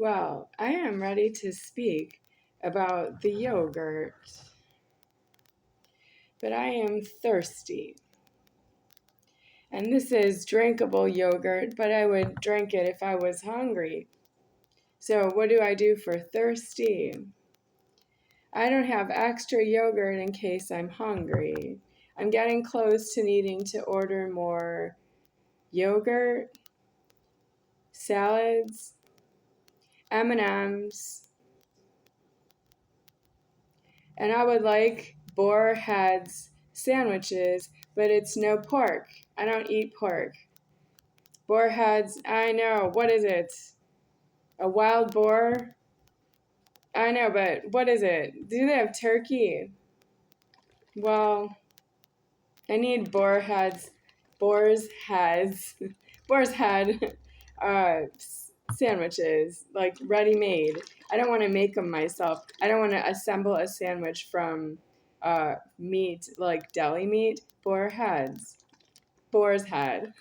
Well, I am ready to speak about the yogurt, but I am thirsty. And this is drinkable yogurt, but I would drink it if I was hungry. So, what do I do for thirsty? I don't have extra yogurt in case I'm hungry. I'm getting close to needing to order more yogurt, salads, M&Ms, and I would like boar heads sandwiches, but it's no pork. I don't eat pork. Boar heads, I know. What is it? A wild boar? I know, but what is it? Do they have turkey? Well, I need boar's heads, boar's head sandwiches, like ready-made. I don't want to make them myself. I don't want to assemble a sandwich from meat, like deli meat. Boar's head.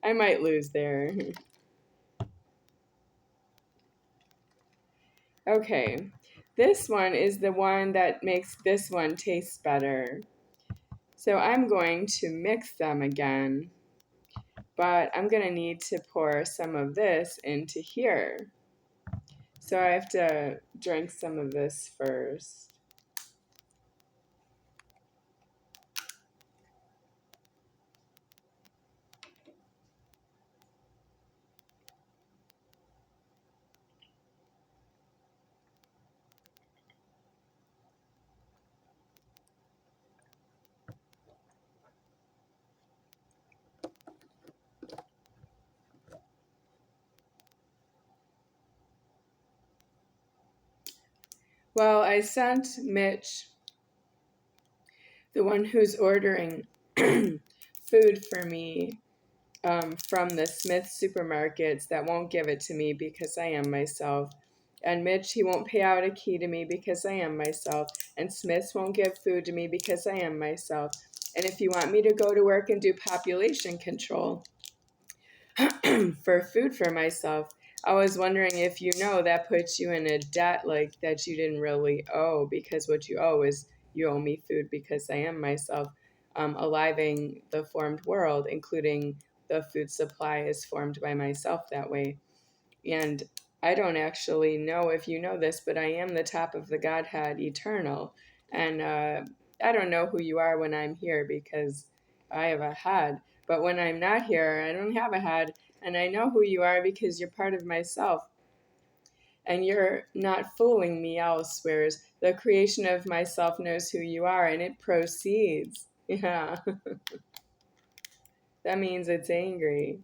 I might lose there. Okay, this one is the one that makes this one taste better. So I'm going to mix them again, but I'm going to need to pour some of this into here. So I have to drink some of this first. Well, I sent Mitch, the one who's ordering food for me from the Smith supermarkets, that won't give it to me because I am myself. And Mitch, he won't pay out a key to me because I am myself. And Smiths won't give food to me because I am myself. And if you want me to go to work and do population control for food for myself, I was wondering if you know that puts you in a debt like that you didn't really owe, because what you owe is you owe me food because I am myself, aliving the formed world, including the food supply is formed by myself that way. And I don't actually know if you know this, but I am the top of the Godhead eternal. And I don't know who you are when I'm here because I have a head. But when I'm not here, I don't have a head. And I know who you are because you're part of myself. And you're not fooling me elsewhere. The creation of myself knows who you are, and it proceeds. Yeah. That means it's angry.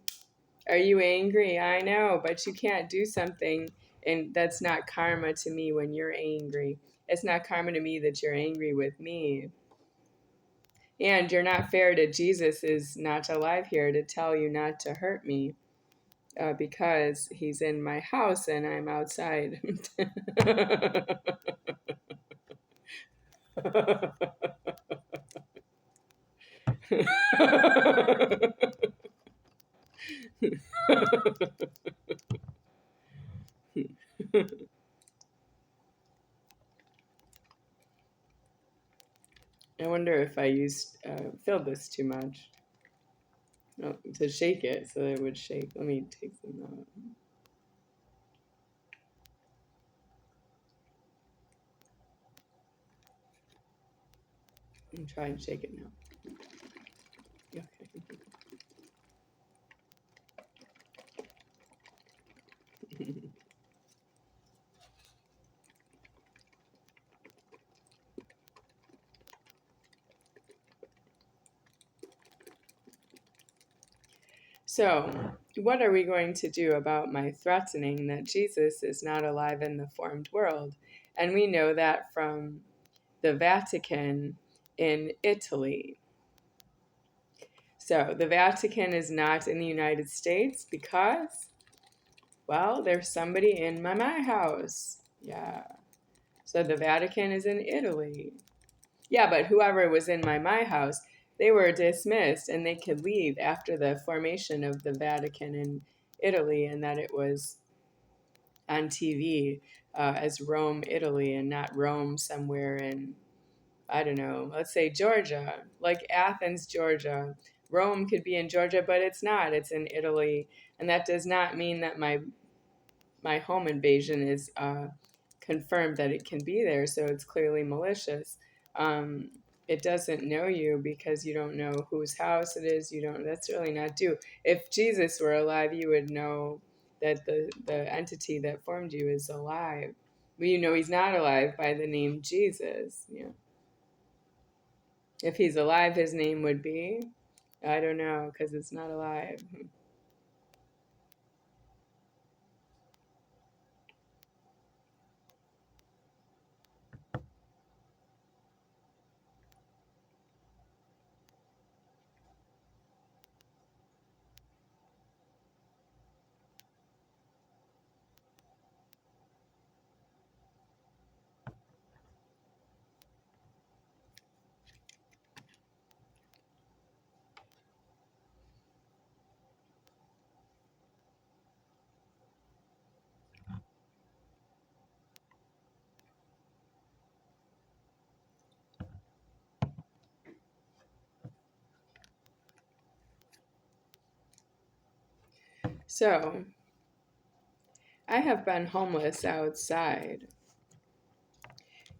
Are you angry? I know, but you can't do something, and that's not karma to me when you're angry. It's not karma to me that you're angry with me. And you're not fair to Jesus is not alive here to tell you not to hurt me because he's in my house and I'm outside. I wonder if I filled this too much. No, to shake it so that it would shake. Let me take some out. I'm trying to shake it now. Okay. So, what are we going to do about my threatening that Jesus is not alive in the formed world? And we know that from the Vatican in Italy. So, the Vatican is not in the United States because, well, there's somebody in my house. Yeah. So, the Vatican is in Italy. Yeah, but whoever was in my house, they were dismissed and they could leave after the formation of the Vatican in Italy, and that it was on TV as Rome, Italy, and not Rome somewhere in, I don't know, let's say Georgia, like Athens, Georgia. Rome could be in Georgia, but it's not. It's in Italy. And that does not mean that my home invasion is confirmed that it can be there, so it's clearly malicious. Um, it doesn't know you because you don't know whose house it is. You don't. That's really not due. If Jesus were alive, you would know that the entity that formed you is alive. But you know he's not alive by the name Jesus. Yeah. If he's alive, his name would be, I don't know, because it's not alive. So I have been homeless outside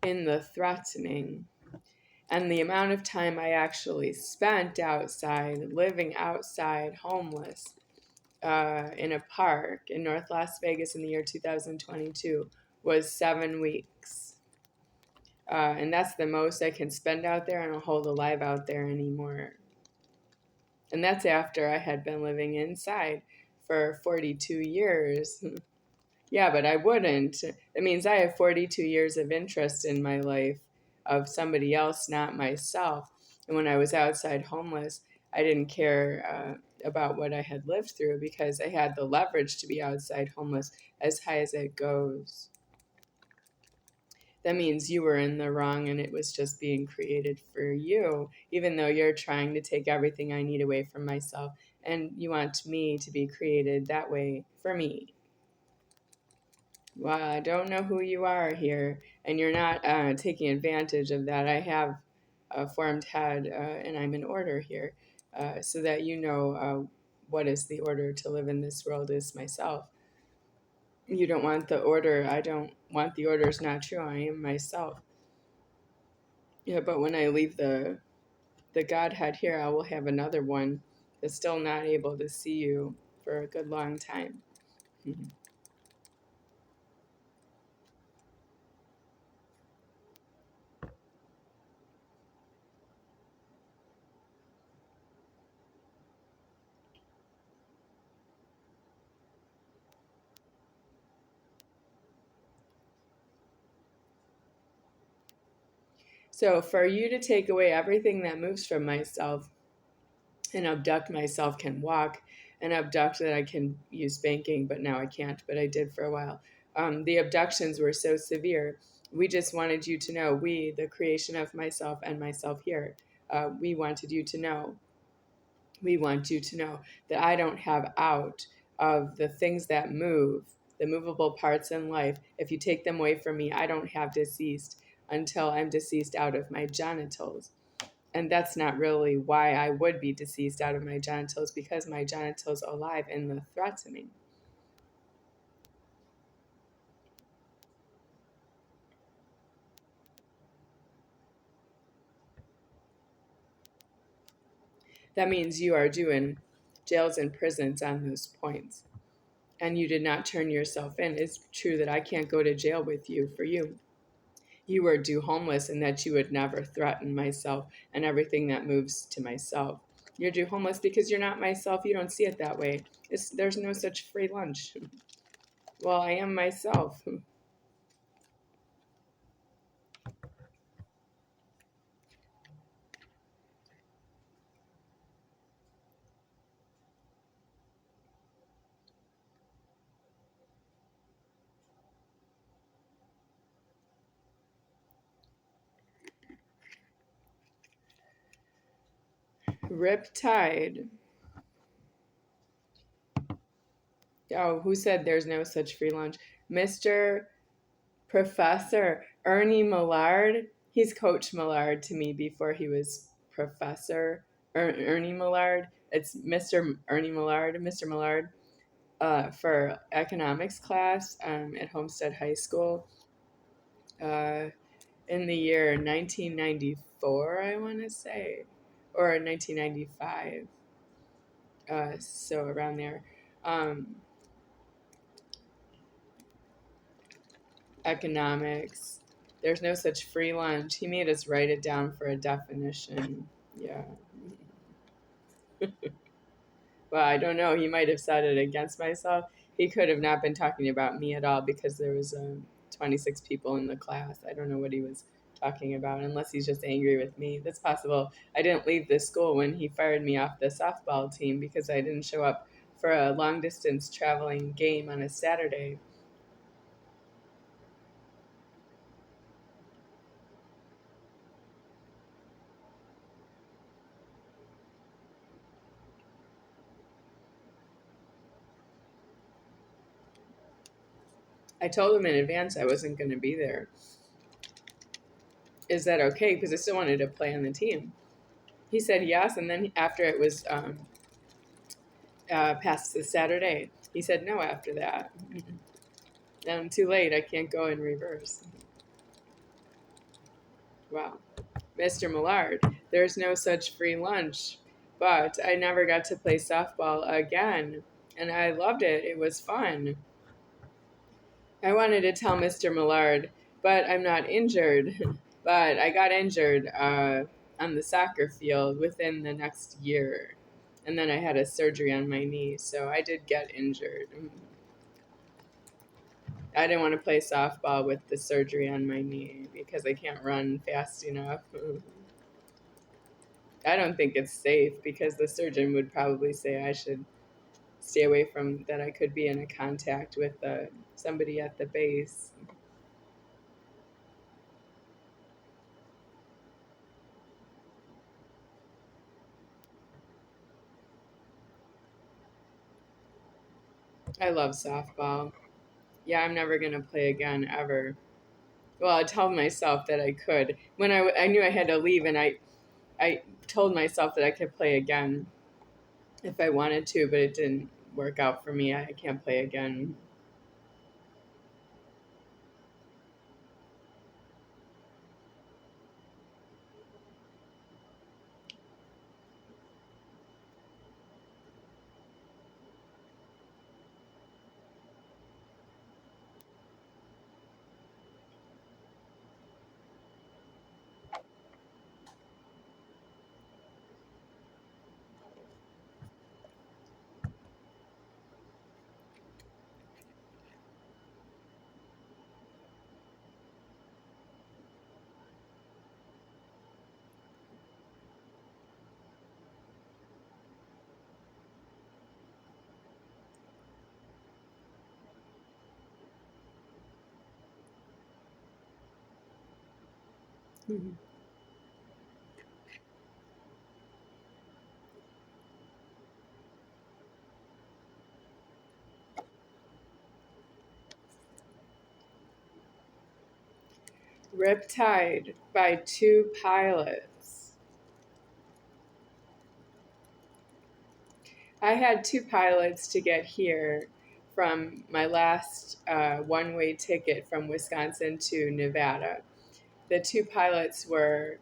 in the threatening, and the amount of time I actually spent outside, living outside, homeless, in a park in North Las Vegas in the year 2022 was 7 weeks. And that's the most I can spend out there and I'll hold alive out there anymore. And that's after I had been living inside for 42 years. Yeah, but I wouldn't. It means I have 42 years of interest in my life of somebody else, not myself. And when I was outside homeless, I didn't care about what I had lived through because I had the leverage to be outside homeless as high as it goes. That means you were in the wrong and it was just being created for you, even though you're trying to take everything I need away from myself. And you want me to be created that way for me. Well, I don't know who you are here, and you're not taking advantage of that. I have a formed head, and I'm in order here, so that you know what is the order to live in this world is myself. You don't want the order. I don't want the order is not true. I am myself. Yeah, but when I leave the Godhead here, I will have another one that's still not able to see you for a good long time. So for you to take away everything that moves from myself and abduct myself can walk and abduct that I can use spanking, but now I can't, but I did for a while. The abductions were so severe. We just wanted you to know, we, the creation of myself and myself here, we wanted you to know, we want you to know that I don't have out of the things that move, the movable parts in life. If you take them away from me, I don't have deceased until I'm deceased out of my genitals. And that's not really why I would be deceased out of my genitals, because my genitals alive in the threatening. That means you are doing jails and prisons on those points. And you did not turn yourself in. It's true that I can't go to jail with you for you. You were due homeless and that you would never threaten myself and everything that moves to myself. You're due homeless because you're not myself. You don't see it that way. There's no such free lunch. Well, I am myself. Riptide. Oh, who said there's no such free lunch? Mr. Professor Ernie Millard. He's Coach Millard to me before he was Professor Ernie Millard. It's Mr. Ernie Millard, Mr. Millard, for economics class at Homestead High School uh, in the year 1994, I want to say, or 1995. So around there. Um, Economics. There's no such free lunch. He made us write it down for a definition. Yeah. Well, I don't know. He might have said it against myself. He could have not been talking about me at all because there was 26 people in the class. I don't know what he was talking about unless he's just angry with me. That's possible. I didn't leave this school when he fired me off the softball team because I didn't show up for a long distance traveling game on a Saturday. I told him in advance I wasn't going to be there. Is that okay? Because I still wanted to play on the team. He said yes, and then after it was past the Saturday, he said no after that. I'm too late. I can't go in reverse. Wow. Mr. Millard, there's no such free lunch. But I never got to play softball again, and I loved it. It was fun. I wanted to tell Mr. Millard, but I'm not injured. But I got injured on the soccer field within the next year. And then I had a surgery on my knee, so I did get injured. I didn't want to play softball with the surgery on my knee because I can't run fast enough. I don't think it's safe because the surgeon would probably say I should stay away from that. I could be in a contact with somebody at the base. I love softball. Yeah, I'm never going to play again ever. Well, I told myself that I could. When I knew I had to leave, and I told myself that I could play again if I wanted to, but it didn't work out for me. I can't play again. Riptide by two pilots. I had two pilots to get here from my last one-way ticket from Wisconsin to Nevada. The two pilots were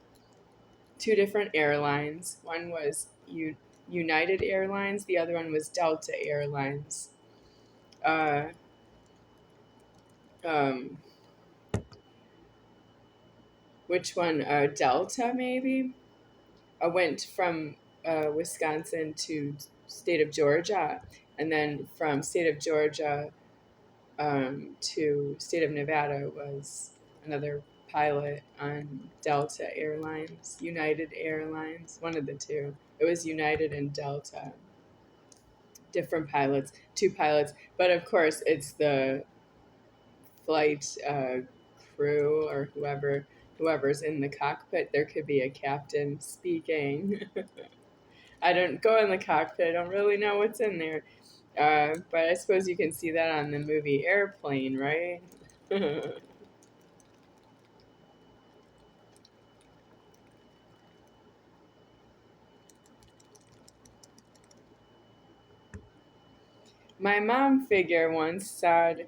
two different airlines. One was United Airlines, the other one was Delta Airlines. Uh, um, which one? Delta, maybe? I went from Wisconsin to state of Georgia, and then from state of Georgia to state of Nevada was another pilot on Delta Airlines, United Airlines, one of the two. It was United and Delta. Different pilots, two pilots, but of course it's the flight crew or whoever's in the cockpit. There could be a captain speaking. I don't go in the cockpit. I don't really know what's in there. But I suppose you can see that on the movie Airplane, right? My mom figure once said,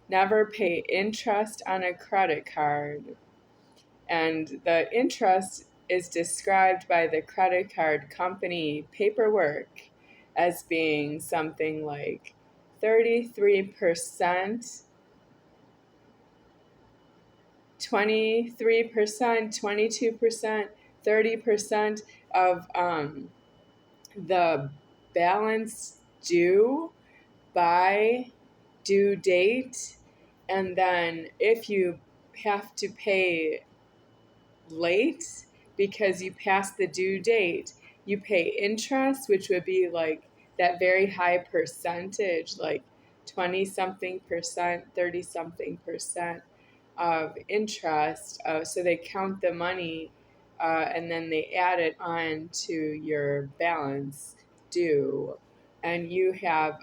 never pay interest on a credit card. And the interest is described by the credit card company paperwork as being something like 33%, 23%, 22%, 30% of the balance due by due date. And then if you have to pay late because you passed the due date, you pay interest, which would be like that very high percentage, like 20 something percent, 30 something percent of interest. So they count the money and then they add it on to your balance due. And you have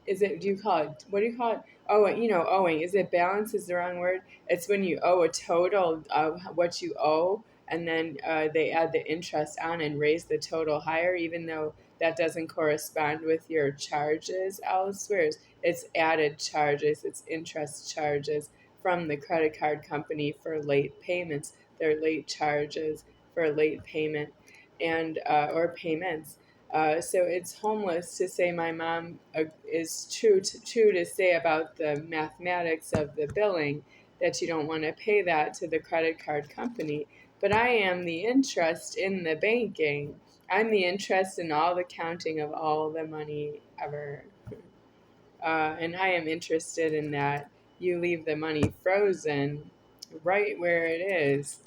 is it, do you call it, what do you call it? Oh, owing. Is it balance is the wrong word? It's when you owe a total of what you owe, and then they add the interest on and raise the total higher, even though that doesn't correspond with your charges elsewhere. It's added charges, it's interest charges from the credit card company for late payments. They're late charges for late payment and or payments. So it's homeless to say my mom is true to say about the mathematics of the billing, that you don't want to pay that to the credit card company. But I am the interest in the banking. I'm the interest in all the counting of all the money ever. And I am interested in that. You leave the money frozen right where it is,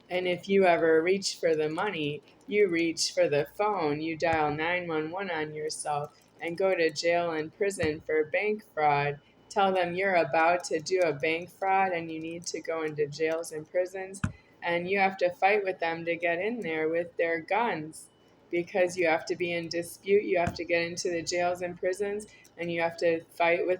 and if you ever reach for the money, you reach for the phone, you dial 911 on yourself and go to jail and prison for bank fraud. Tell them you're about to do a bank fraud and you need to go into jails and prisons, and you have to fight with them to get in there with their guns because you have to be in dispute. You have to get into the jails and prisons, and you have to fight with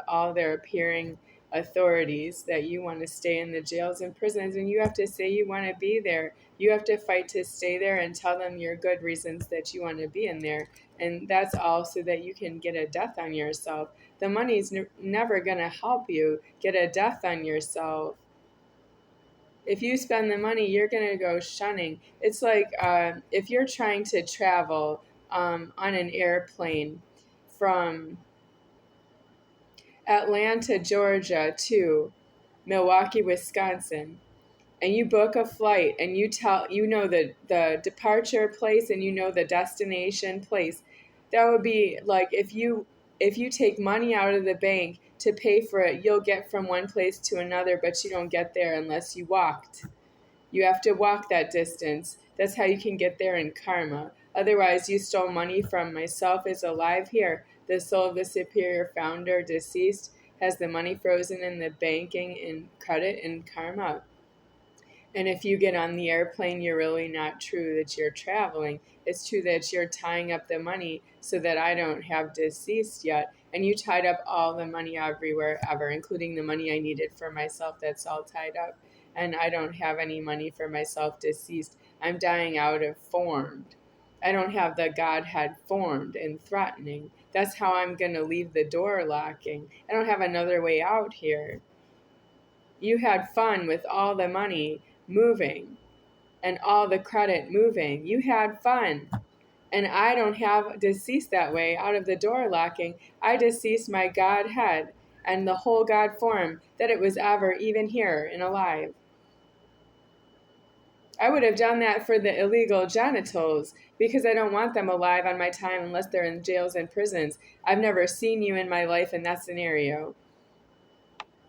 all their appearing authorities that you want to stay in the jails and prisons, and you have to say you want to be there. You have to fight to stay there and tell them your good reasons that you want to be in there. And that's all so that you can get a death on yourself. The money's never going to help you get a death on yourself. If you spend the money, you're going to go shunning. It's like if you're trying to travel on an airplane from Atlanta, Georgia to Milwaukee, Wisconsin, and you book a flight and you know the departure place and you know the destination place. That would be like if you take money out of the bank to pay for it, you'll get from one place to another, but you don't get there unless you walked. You have to walk that distance. That's how you can get there in karma. Otherwise, you stole money from myself is alive here. The soul of the superior founder, deceased, has the money frozen in the banking in credit and karma. And if you get on the airplane, you're really not true that you're traveling. It's true that you're tying up the money so that I don't have deceased yet. And you tied up all the money everywhere ever, including the money I needed for myself. That's all tied up. And I don't have any money for myself deceased. I'm dying out of formed. I don't have the Godhead formed and threatening. That's how I'm going to leave the door locking. I don't have another way out here. You had fun with all the money moving and all the credit moving. You had fun. And I don't have deceased that way out of the door locking. I deceased my Godhead and the whole God form that it was ever even here and alive. I would have done that for the illegal genitals because I don't want them alive on my time unless they're in jails and prisons. I've never seen you in my life in that scenario.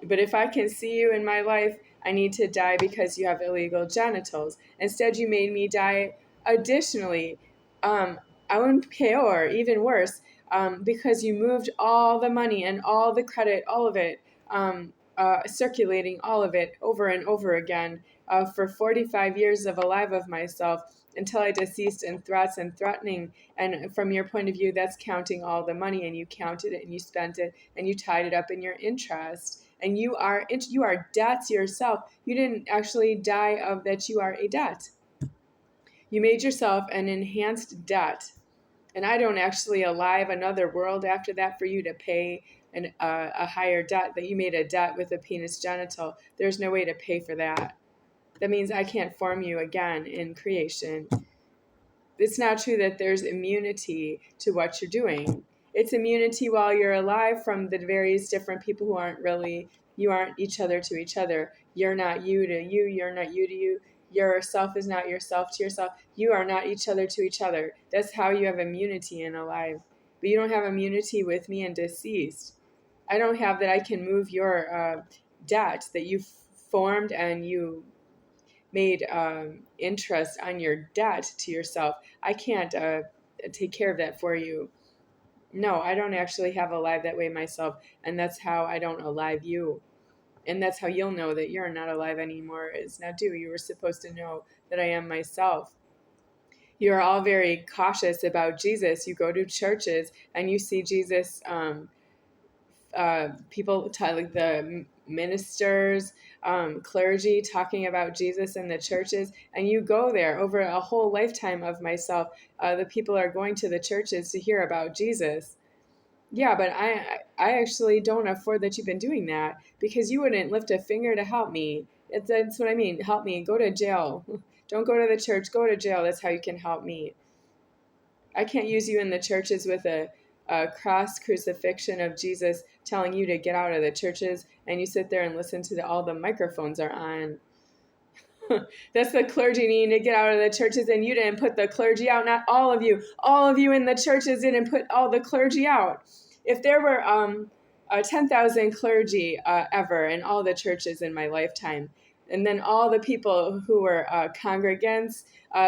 But if I can see you in my life, I need to die because you have illegal genitals. Instead, you made me die additionally, aún peor, even worse, because you moved all the money and all the credit, all of it, circulating all of it over and over again for 45 years of alive of myself. until I deceased, and threats and threatening. And from your point of view, that's counting all the money, and you counted it and you spent it and you tied it up in your interest. And you are debts yourself. You didn't actually die of that. You are a debt. You made yourself an enhanced debt. And I don't actually alive another world after that for you to pay a higher debt, that you made a debt with a penis genital. There's no way to pay for that. That means I can't form you again in creation. It's not true that there's immunity to what you're doing. It's immunity while you're alive from the various different people who aren't really, you aren't each other to each other. You're not you to you. You're not you to you. Yourself is not yourself to yourself. You are not each other to each other. That's how you have immunity in alive. But you don't have immunity with me and deceased. I don't have that I can move your debt that you formed and you made interest on your debt to yourself. I can't take care of that for you. No, I don't actually have alive that way myself, and that's how I don't alive you. And that's how you'll know that you're not alive anymore, is not do. You were supposed to know that I am myself. You're all very cautious about Jesus. You go to churches and you see Jesus, people, like the ministers, clergy talking about Jesus in the churches, and you go there over a whole lifetime of myself. The people are going to the churches to hear about Jesus. Yeah, but I actually don't afford that you've been doing that because you wouldn't lift a finger to help me. That's what I mean. Help me. Go to jail. Don't go to the church. Go to jail. That's how you can help me. I can't use you in the churches with a cross crucifixion of Jesus telling you to get out of the churches, and you sit there and listen to all the microphones are on. That's the clergy needing to get out of the churches, and you didn't put the clergy out. Not all of you. All of you in the churches didn't put all the clergy out. If there were 10,000 clergy ever in all the churches in my lifetime, and then all the people who were congregants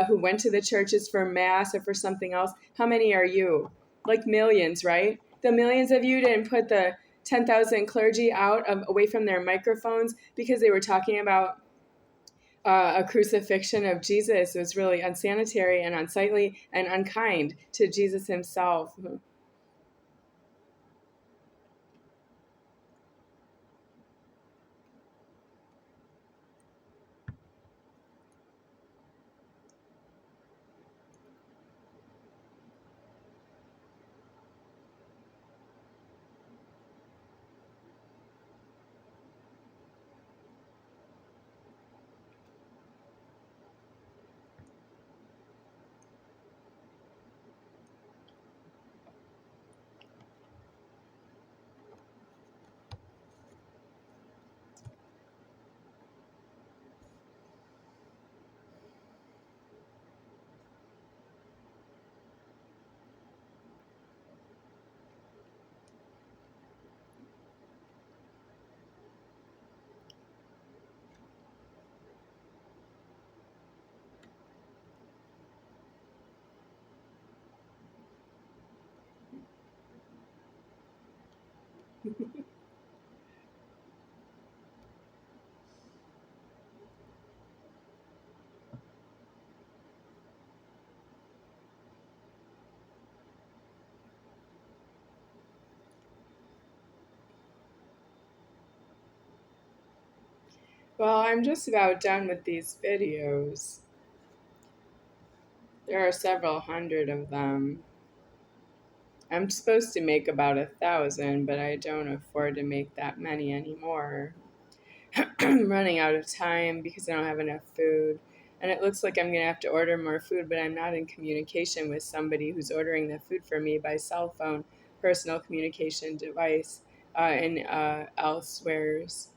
who went to the churches for mass or for something else, how many are you? Like millions, right? The millions of you didn't put the 10,000 clergy out away from their microphones because they were talking about a crucifixion of Jesus. Was really unsanitary and unsightly and unkind to Jesus himself. Well, I'm just about done with these videos. There are several hundred of them. I'm supposed to make about 1,000, but I don't afford to make that many anymore. I'm running out of time because I don't have enough food. And it looks like I'm going to have to order more food, but I'm not in communication with somebody who's ordering the food for me by cell phone, personal communication device, and elsewheres.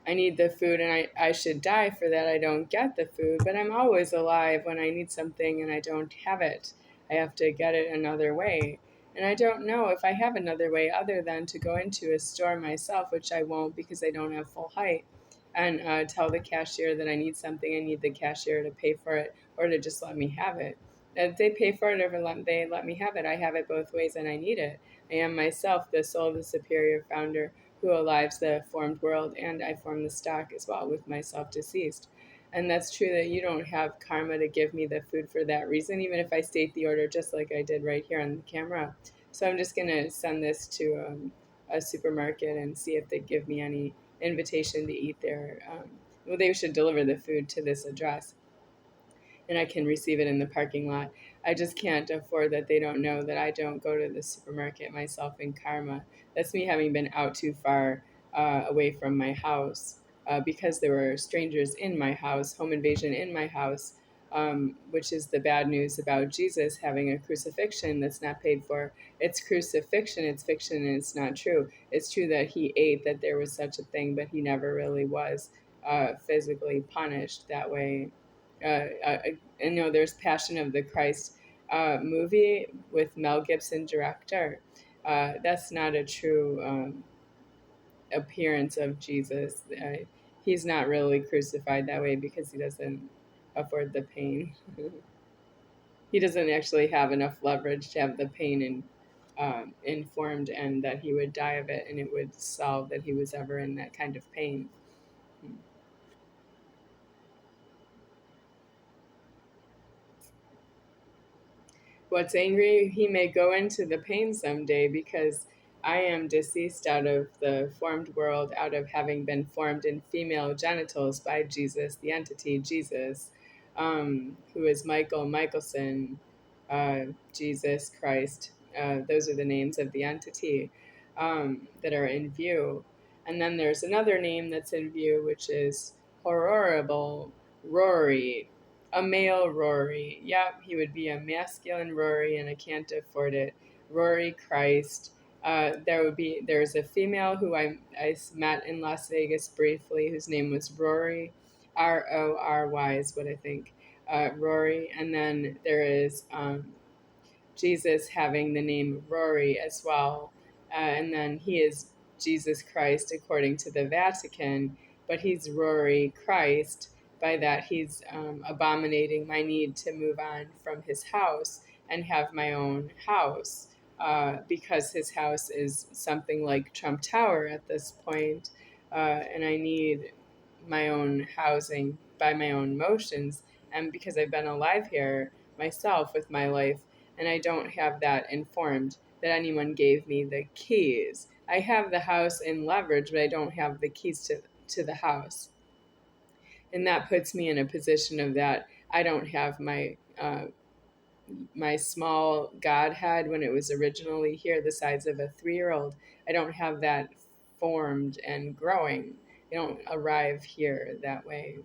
I need the food and I should die for that. I don't get the food, but I'm always alive when I need something and I don't have it. I have to get it another way. And I don't know if I have another way other than to go into a store myself, which I won't because I don't have full height, and tell the cashier that I need something. I need the cashier to pay for it or to just let me have it. If they pay for it or they let me have it, I have it both ways and I need it. I am myself the soul, the superior founder who alives the formed world, and I form the stock as well with myself deceased. And that's true that you don't have karma to give me the food for that reason, even if I state the order just like I did right here on the camera. So I'm just going to send this to a supermarket and see if they give me any invitation to eat there. Well, they should deliver the food to this address and I can receive it in the parking lot. I just can't afford that they don't know that I don't go to the supermarket myself in karma. That's me having been out too far away from my house because there were strangers in my house, home invasion in my house, which is the bad news about Jesus having a crucifixion that's not paid for. It's crucifixion, it's fiction, and it's not true. It's true that he ate, that there was such a thing, but he never really was physically punished that way. And there's Passion of the Christ movie with Mel Gibson director. That's not a true appearance of Jesus. He's not really crucified that way because he doesn't afford the pain. He doesn't actually have enough leverage to have the pain informed and that he would die of it and it would solve that he was ever in that kind of pain. What's angry, he may go into the pain someday because I am deceased out of the formed world, out of having been formed in female genitals by Jesus, the entity Jesus, who is Michael Michelson, Jesus Christ. Those are the names of the entity that are in view. And then there's another name that's in view, which is Horrible Rory, a male Rory. Yep, he would be a masculine Rory, and I can't afford it. Rory Christ. There's a female who I met in Las Vegas briefly, whose name was Rory, Rory is what I think, Rory. And then there is Jesus having the name Rory as well. And then he is Jesus Christ according to the Vatican, but he's Rory Christ. By that, he's abominating my need to move on from his house and have my own house because his house is something like Trump Tower at this point, and I need my own housing by my own motions. And because I've been alive here myself with my life, and I don't have that informed that anyone gave me the keys. I have the house in leverage, but I don't have the keys to the house. And that puts me in a position of that I don't have my small Godhead when it was originally here, the size of a 3-year-old. I don't have that formed and growing. I don't arrive here that way.